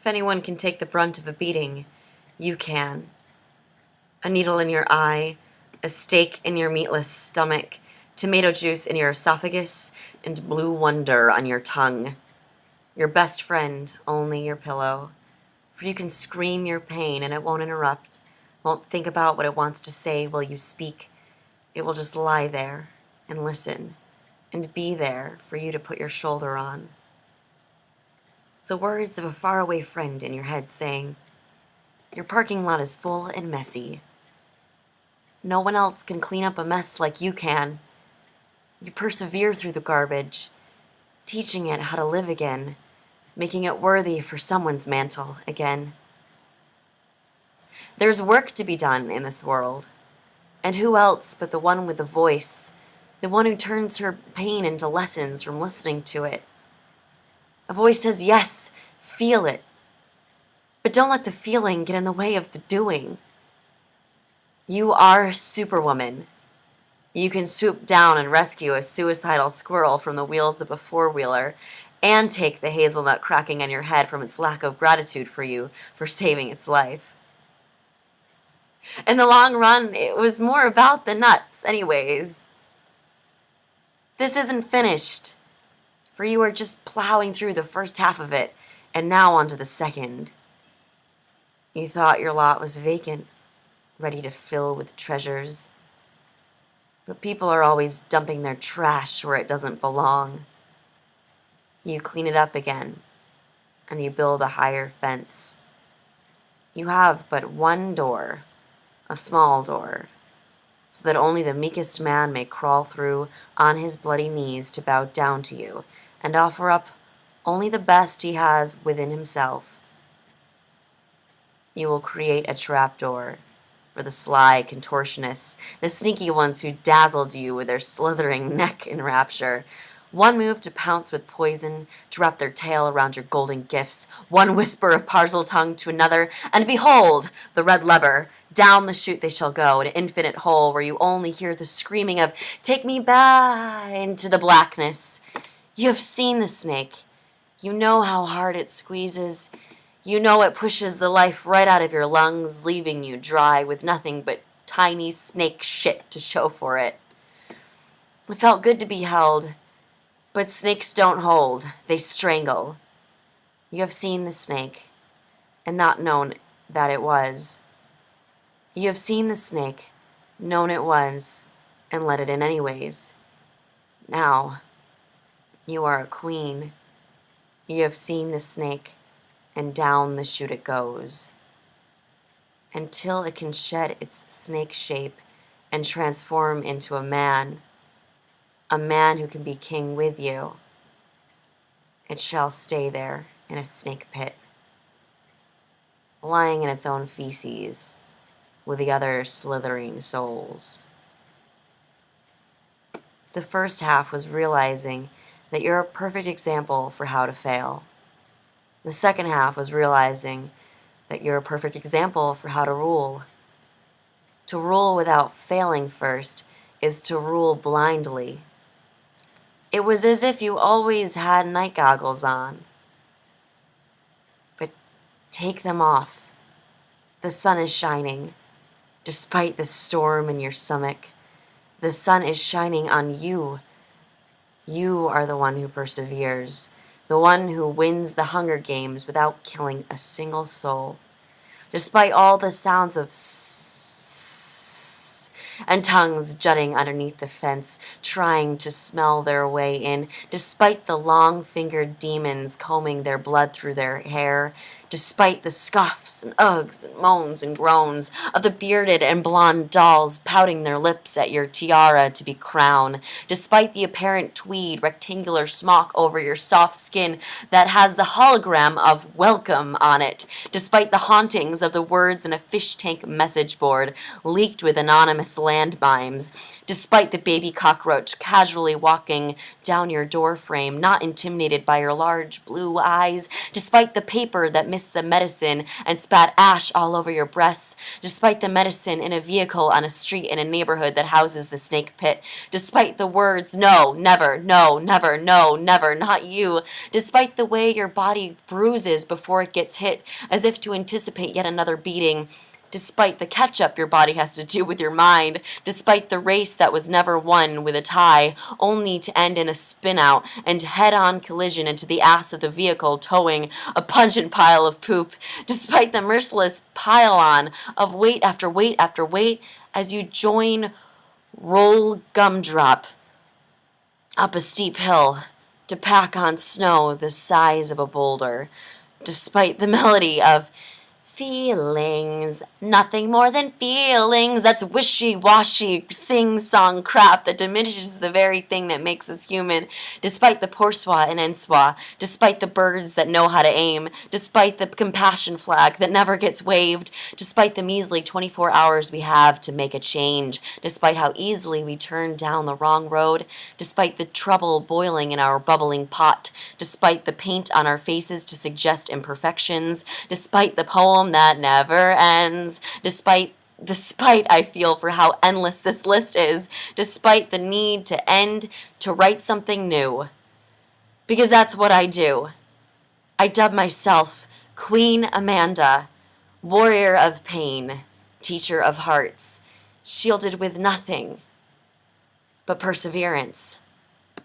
anyone can take the brunt of a beating, you can. A needle in your eye, a steak in your meatless stomach, tomato juice in your esophagus, and blue wonder on your tongue. Your best friend, only your pillow. For you can scream your pain and it won't interrupt, won't think about what it wants to say while you speak. It will just lie there and listen and be there for you to put your shoulder on. The words of a faraway friend in your head saying, "Your parking lot is full and messy. No one else can clean up a mess like you can. You persevere through the garbage, teaching it how to live again, making it worthy for someone's mantle again." There's work to be done in this world, and who else but the one with the voice, the one who turns her pain into lessons from listening to it. A voice says, yes, feel it, but don't let the feeling get in the way of the doing. You are Superwoman. You can swoop down and rescue a suicidal squirrel from the wheels of a four-wheeler and take the hazelnut cracking on your head from its lack of gratitude for you for saving its life. In the long run, it was more about the nuts anyways. This isn't finished, for you are just plowing through the first half of it, and now onto the second. You thought your lot was vacant, ready to fill with treasures. But people are always dumping their trash where it doesn't belong. You clean it up again, and you build a higher fence. You have but one door, a small door, so that only the meekest man may crawl through on his bloody knees to bow down to you and offer up only the best he has within himself. You will create a trapdoor for the sly contortionists, the sneaky ones who dazzled you with their slithering neck in rapture. One move to pounce with poison, to wrap their tail around your golden gifts, one whisper of parcel tongue to another, and behold, the red lever. Down the chute they shall go, an infinite hole where you only hear the screaming of, "Take me back," into the blackness. You have seen the snake. You know how hard it squeezes. You know it pushes the life right out of your lungs, leaving you dry with nothing but tiny snake shit to show for it. It felt good to be held, but snakes don't hold, they strangle. You have seen the snake, and not known that it was. You have seen the snake, known it was, and let it in anyways. Now, you are a queen. You have seen the snake, and down the chute it goes, until it can shed its snake shape and transform into a man who can be king with you. It shall stay there in a snake pit, lying in its own feces with the other slithering souls. The first half was realizing that you're a perfect example for how to fail. The second half was realizing that you're a perfect example for how to rule. To rule without failing first is to rule blindly. It was as if you always had night goggles on. But take them off. The sun is shining, despite the storm in your stomach. The sun is shining on you. You are the one who perseveres, the one who wins the Hunger Games without killing a single soul. Despite all the sounds of and tongues jutting underneath the fence, trying to smell their way in, despite the long-fingered demons combing their blood through their hair, despite the scoffs and ughs and moans and groans of the bearded and blonde dolls pouting their lips at your tiara to be crowned, despite the apparent tweed rectangular smock over your soft skin that has the hologram of welcome on it, despite the hauntings of the words in a fish tank message board leaked with anonymous landmines, despite the baby cockroach casually walking down your door frame, not intimidated by your large blue eyes, despite the paper that missed the medicine and spat ash all over your breasts, despite the medicine in a vehicle on a street in a neighborhood that houses the snake pit, despite the words, no, never, no, never, no, never, not you, despite the way your body bruises before it gets hit, as if to anticipate yet another beating, despite the catch-up your body has to do with your mind, despite the race that was never won with a tie, only to end in a spin-out and head-on collision into the ass of the vehicle towing a pungent pile of poop, despite the merciless pile-on of weight after weight after weight as you join roll gumdrop up a steep hill to pack on snow the size of a boulder, despite the melody of feelings, nothing more than feelings. That's wishy-washy sing-song crap that diminishes the very thing that makes us human, despite the poursoir and ensoir, despite the birds that know how to aim, despite the compassion flag that never gets waved, despite the measly 24 hours we have to make a change, despite how easily we turn down the wrong road, despite the trouble boiling in our bubbling pot, despite the paint on our faces to suggest imperfections, despite the poem that never ends, despite the spite I feel for how endless this list is, despite the need to end to write something new. Because that's what I do. I dub myself Queen Amanda, warrior of pain, teacher of hearts, shielded with nothing but perseverance.